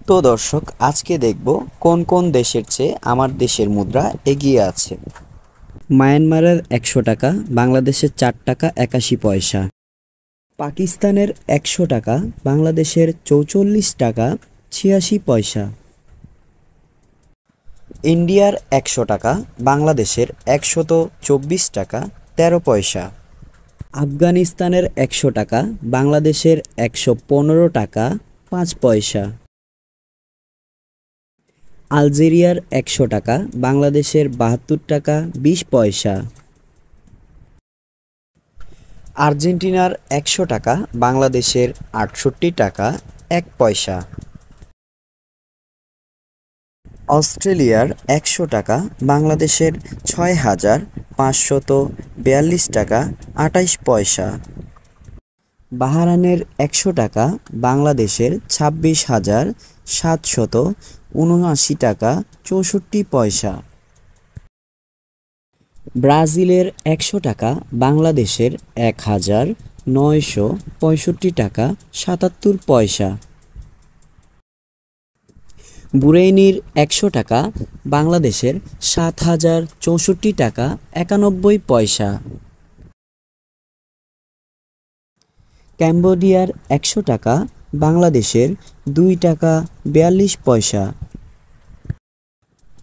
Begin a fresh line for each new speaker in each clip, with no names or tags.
তো দর্শক আজকে দেখব কোন কোন দেশের চেয়ে আমার দেশের মুদ্রা এগিয়ে আছে। মায়ানমারের ১০০ টাকা বাংলাদেশের ৪ টাকা ৮১ পয়সা। পাকিস্তানের ১০০ টাকা বাংলাদেশের ৪৪ টাকা ৮৬ পয়সা। ইন্ডিয়ার ১০০ টাকা বাংলাদেশের ১২৪ টাকা ১৩ পয়সা। আফগানিস্তানের ১০০ টাকা বাংলাদেশের ১১৫ টাকা ৫ পয়সা। আলজেরিয়ার ১০০ টাকা বাংলাদেশের ৭২ টাকা ২০ পয়সা। আর্জেন্টিনার ১০০ টাকা বাংলাদেশের ৬৮ টাকা ১ পয়সা। অস্ট্রেলিয়ার ১০০ টাকা বাংলাদেশের ৬,৫৪২ টাকা ২৮ পয়সা। বাহরাইনের ১০০ টাকা বাংলাদেশের ২৬,৭৭৯ টাকা ৬৪ পয়সা। ব্রাজিলের ১০০ টাকা বাংলাদেশের ১,৯৬৫ টাকা ৭৭ পয়সা। বুরাইনির ১০০ টাকা বাংলাদেশের ৭,০৬৪ টাকা ৯১ পয়সা। কম্বোডিয়ার ১০০ টাকা বাংলাদেশের ২ টাকা ৪২ পয়সা।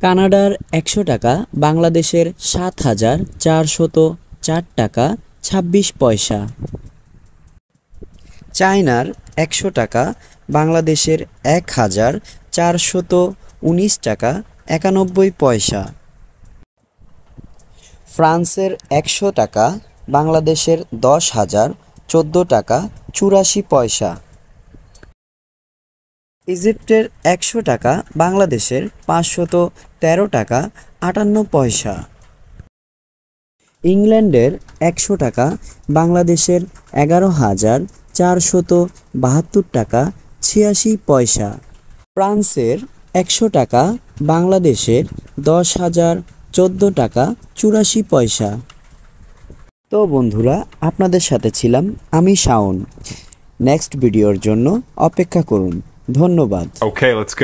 কানাডার ১০০ টাকা বাংলাদেশের ৭,৪০৪ টাকা ২৬ পয়সা। চায়নার ১০০ টাকা বাংলাদেশের ১,৪১৯ টাকা ৯১ পয়সা। ফ্রান্সের ১০০ টাকা বাংলাদেশের ১০,০১৪ টাকা ৮৪ পয়সা। ইজিপ্টের ১০০ টাকা বাংলাদেশের ৫১৩ টাকা ৫৮ পয়সা। ইংল্যান্ডের ১০০ টাকা বাংলাদেশের ১১,৪৭২ টাকা ৮৬ পয়সা। ফ্রান্সের ১০০ টাকা বাংলাদেশের ১০,০১৪ টাকা ৮৪ পয়সা। তো বন্ধুরা, আপনাদের সাথে ছিলাম আমি শাওন। নেক্সট ভিডিওর জন্য অপেক্ষা করুন। ধন্যবাদ।
Okay, let's go.